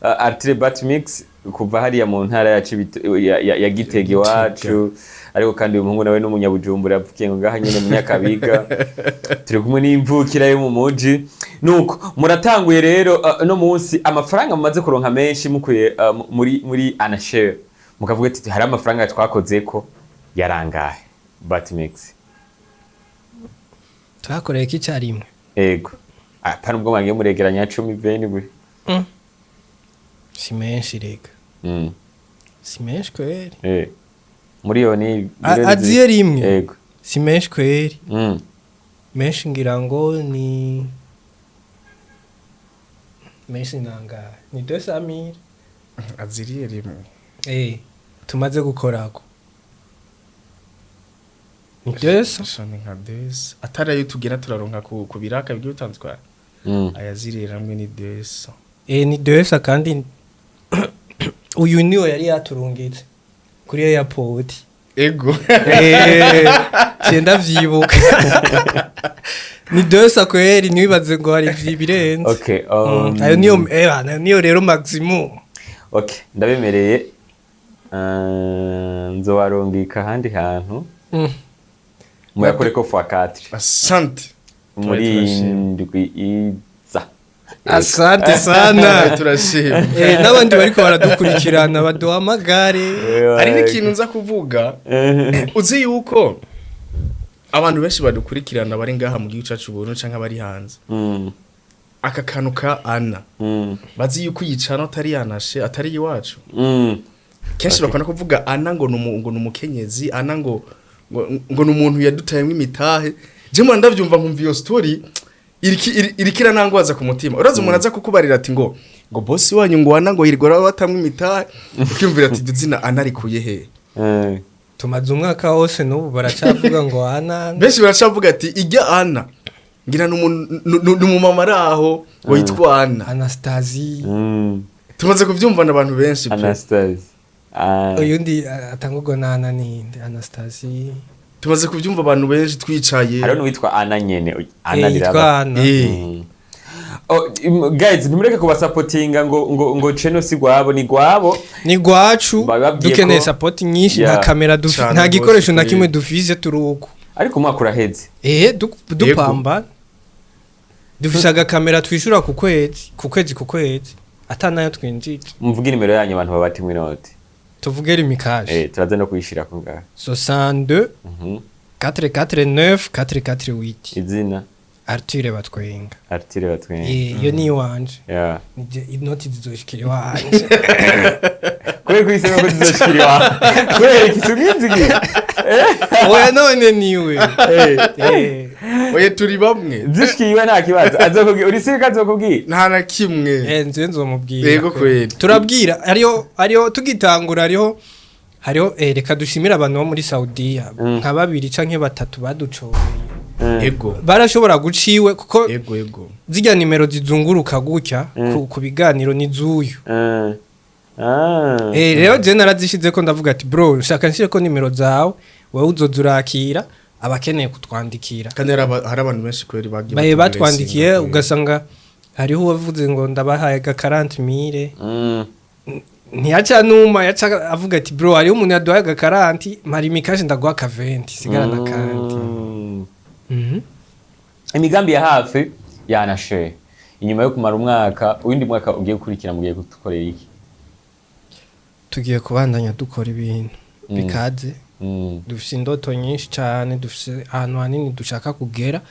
Actile bat mix kuva hariya mu ntara ya Gitege wacu ariko kandi uyu muhungu nawe n'umunyabujumbura yavukiye ngo ngaha nyene mu Nyakabiga turi kumwe n'imvukira yo mu muji nuko muratanguye rero no munsi amafaranga mumaze kuronka menshi mukuye muri Anashare mukavuga ati hari amafaranga twakoze ko yarangahe bat mix twakoreye iki cyarimwe ego apana ubwo mwangiye muregeranya 10 20 gwe si menshi rega si menshi kweri miliyoni aziye rimwe ego si menshi kweri menshi ngira ngo ni menshi nangahe ni 200,000 aziriye rimwe tumaze gukorako ni 200 nka 200 atari ayo tugera turaronka ku biraka bigiye bitandukanye ayaziriye ramwe ni 200 ni 200 kandi uyu niwe yari yaturungitse kuri airport ego cyenda vyibuka ni 200 kweri nibaze ngo hari birenze okay ayo niyo rero maximum okay ndabemereye nzowarungika handi hantu muyakore ko fois 4 asante muri ndwi iza asante sana turashima n'abandi bariko baradukurikirana baduhamagare ari n'ikintu nza kuvuga uzi yuko abantu benshi badukurikirana bari ngaha mu gihugu cyacu Burundi canke bari hanze aka kantu ka Ana bazi yuko yicana atari yanashe atari iwacu kenshi bakona kuvuga Ana ngo numukenyezi Ana ngo numuntu yadutayemwe imitahe je mu ndavyumva nkumva iyo story irikira nangwaza ku mutima uraza umuntu aza kukubarira ati ngo boss wanyu ngo Ana ngo yirgora watamwe imitahe ukimvira ati duzina Ana arikuye he tumaze umwaka wose n'ubu baracavuga ngo Ana benshi baracavuga ati ijya Ana ngira numumama raho ngo yitwa Ana Anastasie tumaze kuvyumva n'abantu benshi Anastasie uyundi atangurwa na Ana ninde Anastasie tumaze kuvyumva abantu benshi twicaye hari n'uwitwa Ana nyene Ana diraba guys nimureke kubasupportinga ngo channel si gwabo ni gwabo ni gwacu dukeneye support nyinshi nta kamera dufite nta gikoresho na kimwe dufise turuko ariko umwaka uraheze dupamba dufise aga kamera twishura ku kwezi atanayo twinjije mvuge nimero yanyu abantu babati mwinote tuvugere imikaje turaza no kuyishira ku ngaha 62 449 448 izina Artile batwenga iyo ni wanje nije inoti zizoshikira wanje kwisema ko zizoshikira kwere kisuminzigi oya none niwe oye turi bamwe zishikiriwe nta kibazo azokubwira uri sirika azokubwira nta na kimwe nze nzomubwira yego kweri turabwira ariyo tugitangura hariho reka dushimira abantu bo muri Saudiya nka 2 canke 3 baducoye ego barashobora guciwe kuko ego zijya nimero zizunguruka gutya ku biganiro ni zuyu rero je narazishize ko ndavuga ati bro nshaka nshire ko nimero zawe wowe uzozurakira abakeneye kutwandikira kandi hari abantu benshi kweri bagiye batwandikiye ugasanga hariho uwavuze ngo ndabahaye ga 40,000 ntiyaca numa yaca avuga ati bro hariho umuntu yaduhaye ga 40 mari mikaje ndaguha ka 20 sigara na kandi imigambi ya hafi ya Anashare inyuma yo kumara umwaka uwindi mwaka ugiye gukurikira mugiye gukorera iki tugiye kubandanya dukora ibintu bikaze dufise indoto nyinshi cyane dufise ahantu hanini dushaka kugera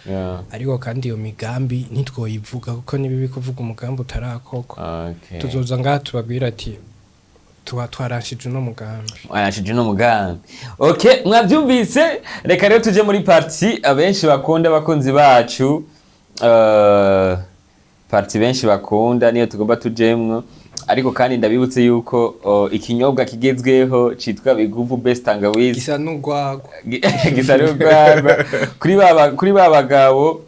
ariko kandi iyo migambi ntitwoyivuga kuko nibibi kuvuga umugambi utarakoko tuzoza ngaha tubabwira ati twarashije no mugambi okay mwavyumvise reka rero tuje muri party abenshi bakunda bakunzi bacu party benshi bakunda niyo tugomba tujemwo ariko kandi ndabibutse yuko ikinyobwa kigezweho citwa biguvu best tangawizi gisa n'ugwagwa kuri baba bagabo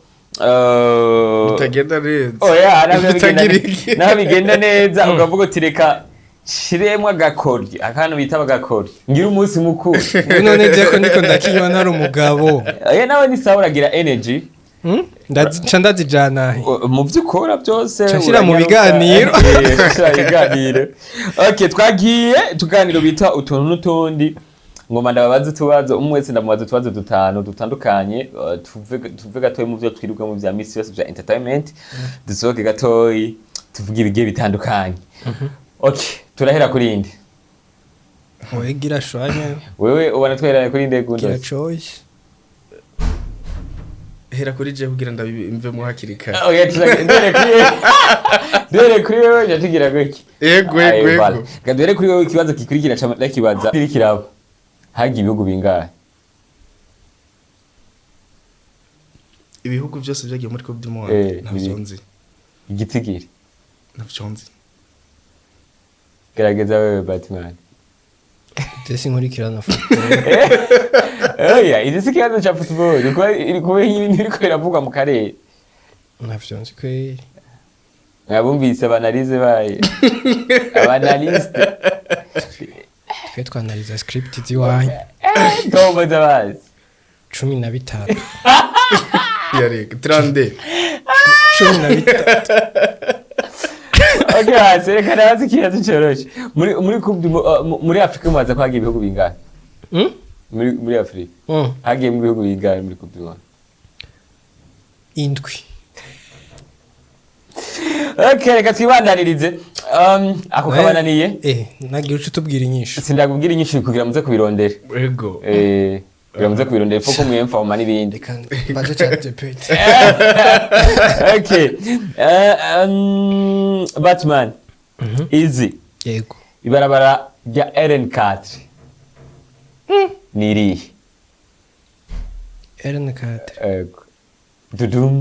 Utagenda neza. Oya, naho bigenda neza ukavuga uti reka shiremwa agakoryo akantu bita bagakori ngira umunsi mukuru none je ko niko ndakinywa ntari umugabo nawe ni sawa uragira energy ndazijana mu byukora byose urashira mu biganiro okay twagiye tuganiro bita utuntu n'utundi ngoma ndababaza utubazo umwe wese ndamubaza utubazo dutanu dutandukanye tuve gatoyi mu byo twirirwa mu bya misi yose bya entertainment dusohoke gatoyi tuvuge ibigiye bitandukanye okay turahera kuri inde wewe gira shwanya wewe ubona twera kuri inde gundo gira choice hera kuri je kugira ndabimve mu hakirika okay dore kuri wewe yatugira gaki yego gadore kuri wewe kibazo kikurikira cyane kibaza kirikirabo hagi ibihugu bingahe ibihugu byose byagiye muri Coupe du Monde ntavyonzi igitigiri ntavyonzi gerageza wewe Batman Desi nkurikirana football oya izi sikiyazo cha football kuko ibintu biriko biravugwa mu karere ntavyonzi kweri nabumvise abanalize baye abanaliste twe twanaliza script ziwanye Tomba zabazi 13 yari 32 13 Okay, hasi kana hasi kiyazo cyoroshye muri Afrika mubaza kwagiye ibihugu bingahe muri Afrika hagiye mu bihugu bingahe muri Coupe du Monde indwi okay reka twibandanirize ako kabananiye nagira uco tubwira inyishu sindakubwira inyishu kugira muze kubirondera yego Biramutse kubirondera foko mwemfa mu mani bindi. Baje chat pete. Okay. Batman. Easy. Yego. Ibarabara rya RN4. Niri. RN4. Yego. Dudum.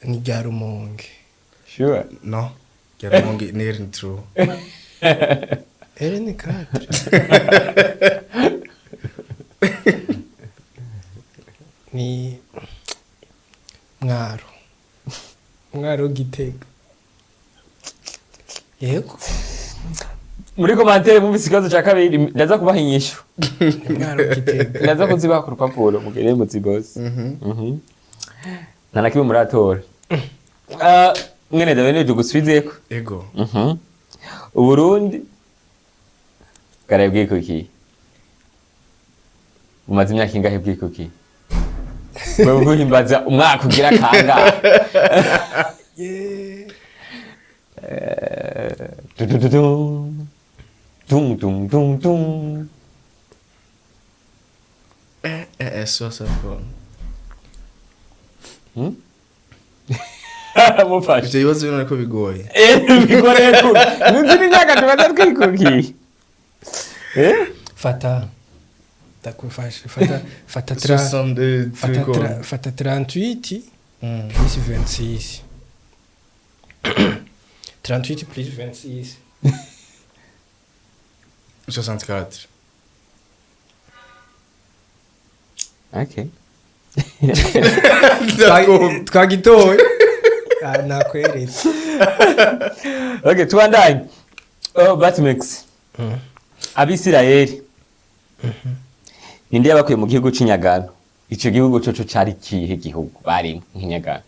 Ni Garumonge. Sure. No. Garumonge ni RN2. RN4. Ni Mwaro Gitega. Yego. Muri commentaire mu bisigazo cha kabiri ndaza kubaha inyishu. Mwaro Gitega. Ndaza kuzibaha ku rupapuro mugere mu zibose. Nanakibe muratora. Mwene Davene tugusubizeko. Yego. Uburundi karabwiye kuki. Umaze imyaka ingahe bwikuki? Wewe guhimbaza umwaka ugira kanga. So fun. Mufashe. Ivyo bibazo bino ko bigoye. Bigoye ko. Nuzini nyaka tubaza twikuki. Fata fata 38 plus 26. 38 plus 26. 64. Okay. Twagitoye. Nakweretse. Okay, tuandai. Batmix. Abisirayeli. Ninde yabakuye mu gihugu cy'inyagano. Ico gihugu coco cari kihe gihugu bari nk'inyagano.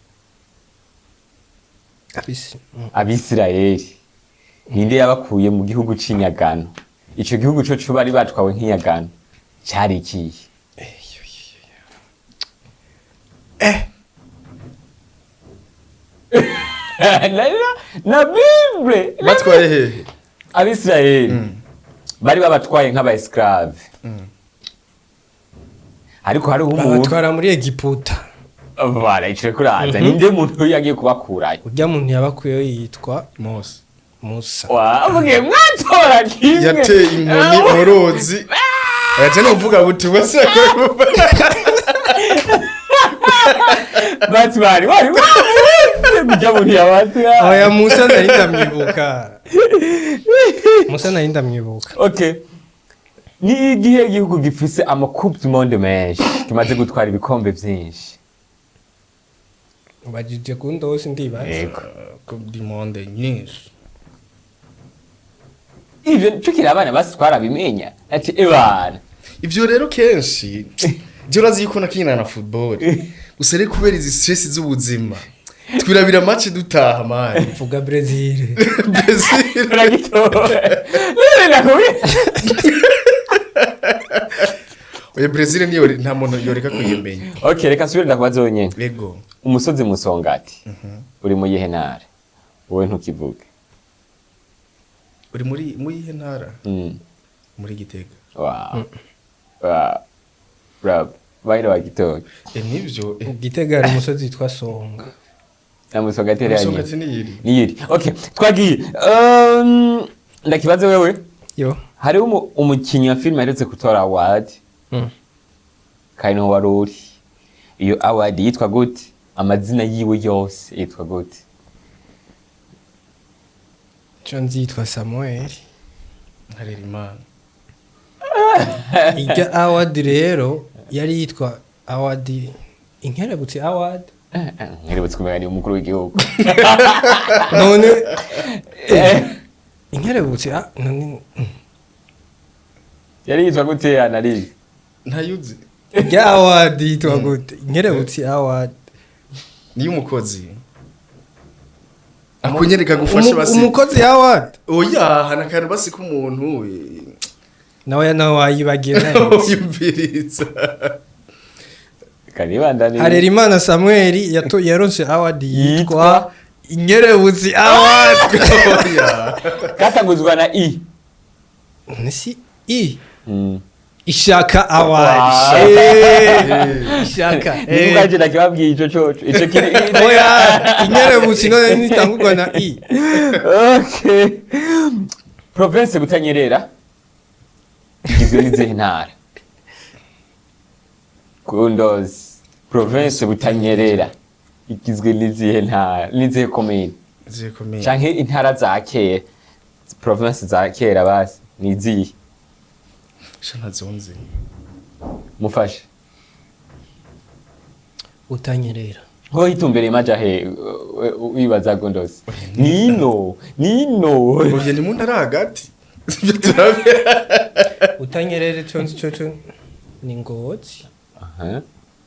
Abisirayeli. Ninde yabakuye mu gihugu cy'inyagano. Ico gihugu coco bari batwawe nk'inyagano. Cari kihe? Na Bible. Batwaye hehe? Abisirayeli. Bari babatwaye nk'aba esclave. Ariko hari umuntu batwara muri Egiputa. Voilà, icyo kuraza. Ninde muntu yagiye kubakurayo? Ujya muntu yabakuyeyo yitwa Musa. Wavuge mwatora kimwe. Yateye inkoni morozi. Yaje no mvuga buti wase ko. Batwari wari ujya muntu yabatwa. Oya Musa narinda mwibuka. Okay. Ni igihe gihugu gifise ama Coupe du Monde menshi kimaze gutwara ibikombe byinshi. ubajije ku ndose ndibaza Yego. Coupe du monde nyinshi. Ivyo tukiri abana basi twarabimenya ati ebana Ivyo rero kenshi je urazi yuko nakina na football. Usere kubera izi stress z'ubuzima. Twirabira match dutaha man. vuga Brazil Brazil. uragitoye nakubi Oya Brazil niyo nta muntu yoreka kuyimenya. okay reka nsubire ndakubaza wenyene Ego. umusozi musongati uri mu yihe ntara wowe ntukivuge Uri muri ihe ntara? Mm. Muri Gitega. Wow. Wow. Bravo. Bayira wagitoye. Nivyo. Gitega ari umusozi witwa Songa Namusongati yari. Musongati niyiri. Niyiri. Okay. Twagiye. Ndakibaze wewe. yo Hari umukinyi wa film aherutse gutora award. Kaino waruri. Iyo award yitwa gute? Amazina yiwe yose yitwa gute? Chonzi yitwa Samuel Harerimana. ijya award rero yari yitwa award inkerebutse award Ngerebutse kumenya ni umukuru w'igihugu. none inkerebutse none Yari yitwa gute analize? Ntayuzi. ijya award yitwa gute inkerebutse award Ni umukozi. Akunyereka gufasha basi. umukozi award Oya hanakantu basi ko umuntu nawe wayibagira yumviriza. Kanibandani. Harerimana Samuel yaronse award yitwa inkerebutse award Oya. Katanguzwa na I. nisi Ushaka award Ushaka Nimugaje nakibabwiye ico coco. Ico kiri. oya inkerebutse none nitangurwa na Okay. Province Butanyerera. Igizwe n'izihe ntara? Kundozi. Province Butanyerera. Igizwe n'izihe ntara? N'izihe commune? Zikomeye. Canke intara za kera. Province za kera basi. Nizihe? Shana zonze. Mufashe. Utanyerera Ho itumbereye maja he wibaza gondozi. Nino. Oya ni muntu ari hagati. Turabe. utanyerere chonzi chocho ni Ngozi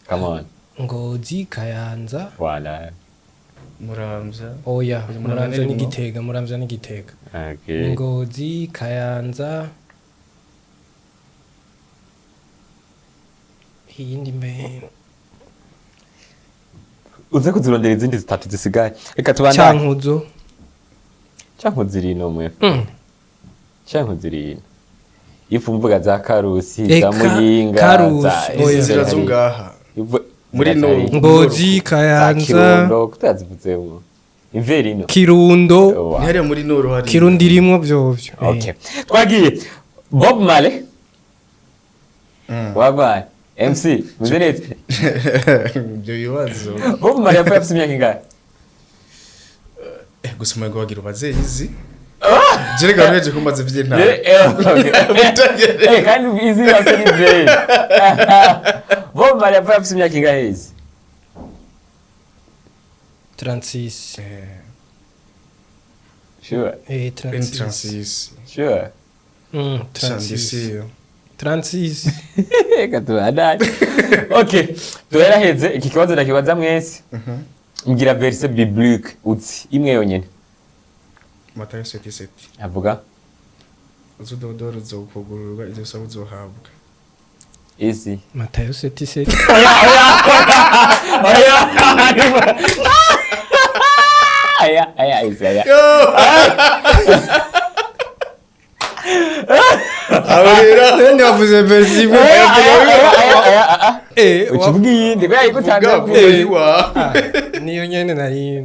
Come on. Ngozi Kayanza Voilà. Muramvya. oya Muramvya ni ni Gitega Okay. Ngozi Kayanza hiyindi mbe Uze kuzirondera izindi zitatu zisigaye. Reka tubandanye. Cankuzo Cankuzo zirino mwe. Cankuzo zirino. Ifu mvuga za Karusi, za Muyinga, Karusi, oya. Inzira zo ngaha. Muri no. Ngozi Kayanza Kirundo kutazivuzemo. Iverino. Kirundo Ni hariya muri Noro hari. Kirundo irimwo vyovyo Okay. Twagiye. Bob Marley. Wagwaye. MC, muzenete. Ibyo bibazo. Bob Marley yapfuye afite imyaka ingahe? Gusa umwe wagira ubazeyizi. Jerega ruheje kumaze vy'intara. Kandi izi yose ni zero. Bob Marley yapfuye afite imyaka ingahe izi? 36 Sure. 36 Sure. 36 Reka tubandanye. Okay. Turaheze iki kibazo ndakibaza mwese. Mbwira verse biblique uzi imwe yonyene. Matayo 7:7. Avuga Uzudodoro zokugururwa izo sabu zohabwa. Easy. Matayo 7:7 Aya easy aya. Abera. nende wavuze versi Ukivugiye ndi bya igutanze. niyo nyene nari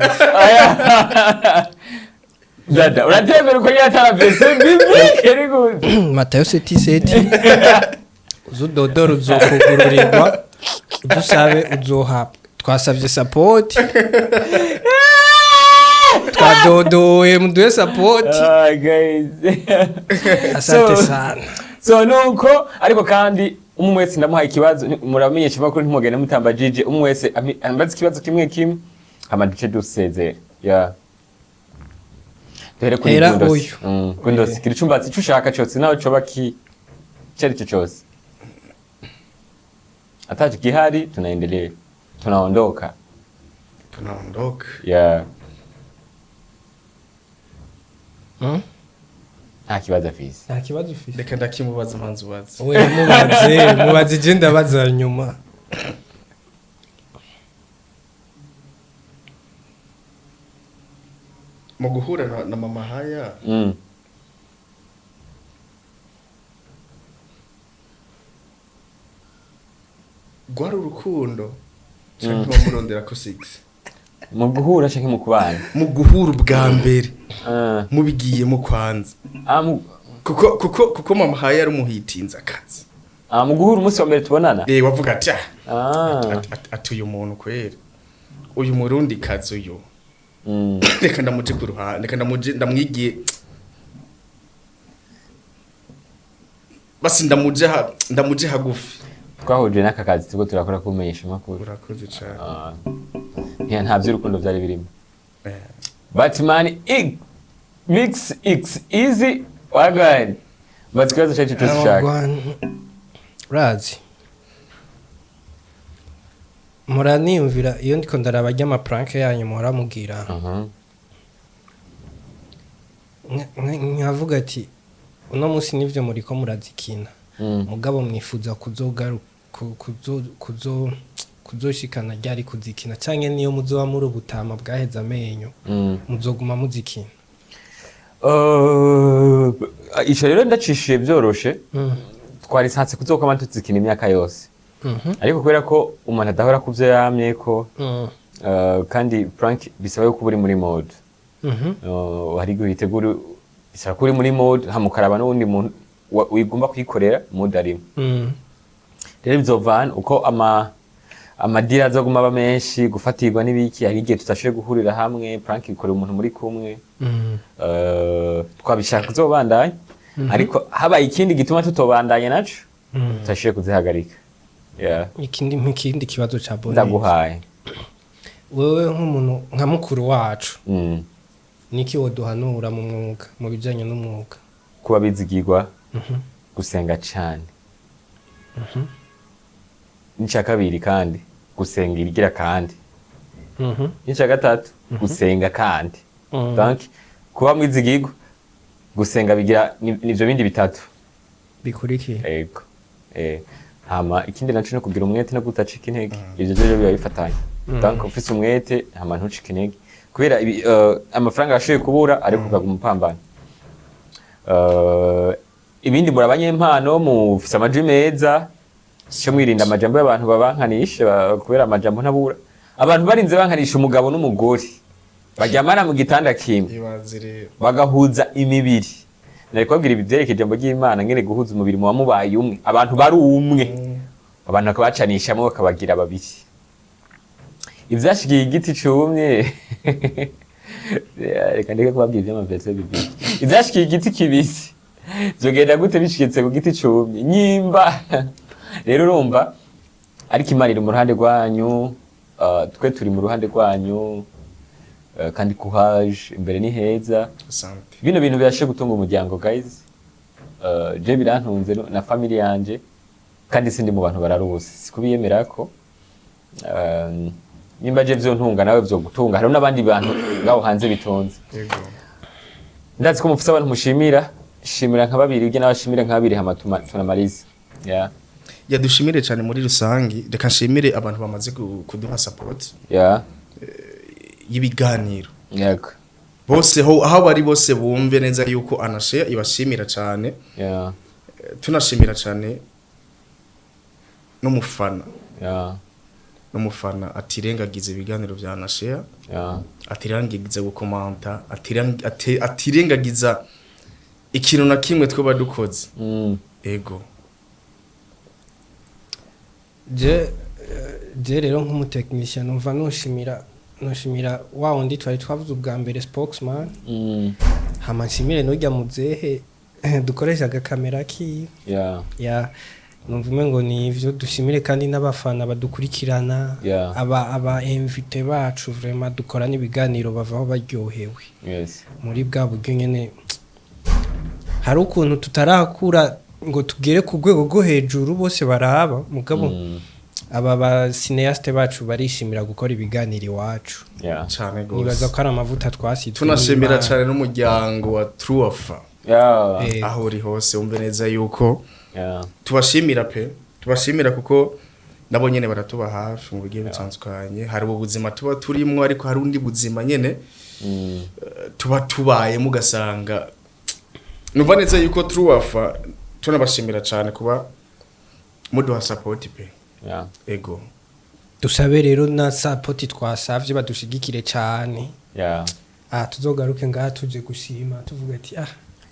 Dada uratemera uko yatara verse biblique rego. Matayo 7:7 uzudodoro uzokugururirwa udusabe uzohabwa twasavye support twadodoye muduhe support Guys. asante sana So nuko ariko kandi umwe wese ndamuhaye ikibazo muramenyesha makuru ntimugende mutamba jije umwe wese ambaza ikibazo kimwe hama duce dusezera ya duhere kuri Hera Gundos uyu. Gundos kiri chumbatsi cyushaka cyose nawe coba ki cyari cyo cyose ataje gihari tunaendelea tunaondoka ya nta kibazo afise nta kibazo ufise reka ndakimubaza manzi wazi we mubaze je ndabaza nyuma mu guhura na mama haya gwari urukundo cyangwa wamurondera ko 6 mu guhura canke mu kubana mu guhura ubwa mbere mubigiye mu kwanza kuko mama haya ari umuhitinza akazi mu guhura umunsi wa mbere tubonana wavuga ati atuye umuntu kwera uyu murundi kazi uyu reka ndamuje ku ruhande reka ndamwigiye basi ndamuje hagufi twahuje n'aka kazi tuko turakora kumenyesha makuru urakoze cyane nta by'urukundo byari birimo Batman mix x easy wagani batikaza cyacu tushaka razi muraniyumvira iyo ndiko ndaraba ajya amapranke yanyu muramubwira nkavuga ati uno munsi nivyo muriko murazikina mugabo mwifuza kuzoshikana ryari kuzikina canke niyo muzoba muri ubutama bwaheza amenyo muzoguma muzikina ico rero ndacishiye byoroshe twari sanse kuzokoma tuzikina imyaka yose ariko kubera ko umuntu adahora kuvyo yamye ko kandi prank bisaba yuko uri muri mode hari guhitegura bisaba kuri muri mode hamukaraba n'undi muntu wigomba kwikorera mode arimo rero bizovana uko amadira azoguma aba menshi gufatirwa n'ibiki hari igihe tutashoboye guhurira hamwe prank ikora umuntu muri kumwe twabishaka kuzobandanya ariko habaye ikindi gituma tutobandanya naco tutashoboye kuzihagarika ikindi kibazo ca bonus ndaguhaye wewe nk'umuntu nka mukuru wacu niki woduhanura mu mwuga mu bijanye n'umwuga kuba bizigirwa gusenga cyane n'icya kabiri kandi gusenga irigira kandi n'icya gatatu gusenga kandi donc kuba mwizigirwa gusenga bigira nivyo bindi bitatu bikurikiye yego hama ikindi naco no kugira umwete no gutacika intege ivyo byo biba bifatanye donc ufise umwete hama ntucika intege kubera amafaranga yashoboye kubura ariko ukaguma upambana ibindi murabanyempano mufise amaji meza cyo mwirinda amajambo y'abantu babankanisha kubera amajambo ntabura abantu barinze bankanisha umugabo n'umugore baryamana mu gitanda kimwe bagahuza imibiri nariko babwira ibivyerekeye ijambo ry'Imana ngene guhuza umubiri mu bamubaye umwe abantu bari umwe abantu bakabacanishamwe bakabagira babiri ivyashigiye igiti cumye reka ndeke kubabwira ivy'amaverse bibiri ivyashigiye igiti kibisi zogenda gute bishigitse ku giti cumye nyimba rero urumva ariko Imana iri mu ruhande rwanyu twe turi mu ruhande rwanyu kandi courage imbere ni heza bino bintu byashe gutunga umuryango guys je birantunze na family yanje kandi sindi mu bantu bararuse sikubiyemera ko nimba je vyo ntunga nawe vyo gutunga hari n'abandi bantu ngaho hanze bitonze ndazi ko mufise abantu mushimira shimira nka babiri uje n'abashimira nka babiri hama tunamariza yadushimire cyane muri rusangi reka nshimire abantu bamaze kuduha support y'ibiganiro yego bose aho bari bose bumve neza yuko anashare ibashimira cyane tunashimira cyane n'umufana n'umufana atirengagize ibiganiro bya anashare atirengagize gukomanta atirengagiza ikintu na kimwe twoba dukoze ego je rero nk'umutekinisha numva nushimira wa wundi twari twavuze ubwa mbere spokesman hama nshimire n'ujya muzehe dukoresha agakamera kiwe numva ngo ni ivyo dushimire kandi n'abafana badukurikirana Yeah. aba invite bacu vraiment dukora n'ibiganiro bavaho baryohewe Yes. muri bwa buryo nyene hari ukuntu tutarakura ngo tugere ku rwego rwo hejuru bose baraba mugabo aba ba cineaste bacu barishimira gukora ibiganiro iwacu Yeah. cyane nibaza gose ko ari amavuta twasitse tunashimira cyane n'umuryango wa Truafa Yeah. aho uri hose umve neza yuko Yeah. tubashimira kuko nabo nyene baratuba hafi mu bigiye bitandukanye hari ubuzima tuba turimo ariko hari undi buzima nyene tuba tubaye mugasanga numva neza yuko Truafa tunabashimira cyane kuba muduha support pe. Yeah. Ego dusabe rero na support twasavye badushigikire cyane Yeah. tuzogaruke ngaha tuje gushima tuvuga ati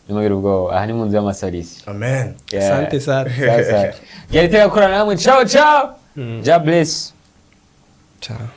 Nimugire ubwo aha ni mu nzu y'amasarisi. amen. Yeah. Asante sana. Sasa. Yari tega kurana namwe. Ciao ciao. God bless. Ciao.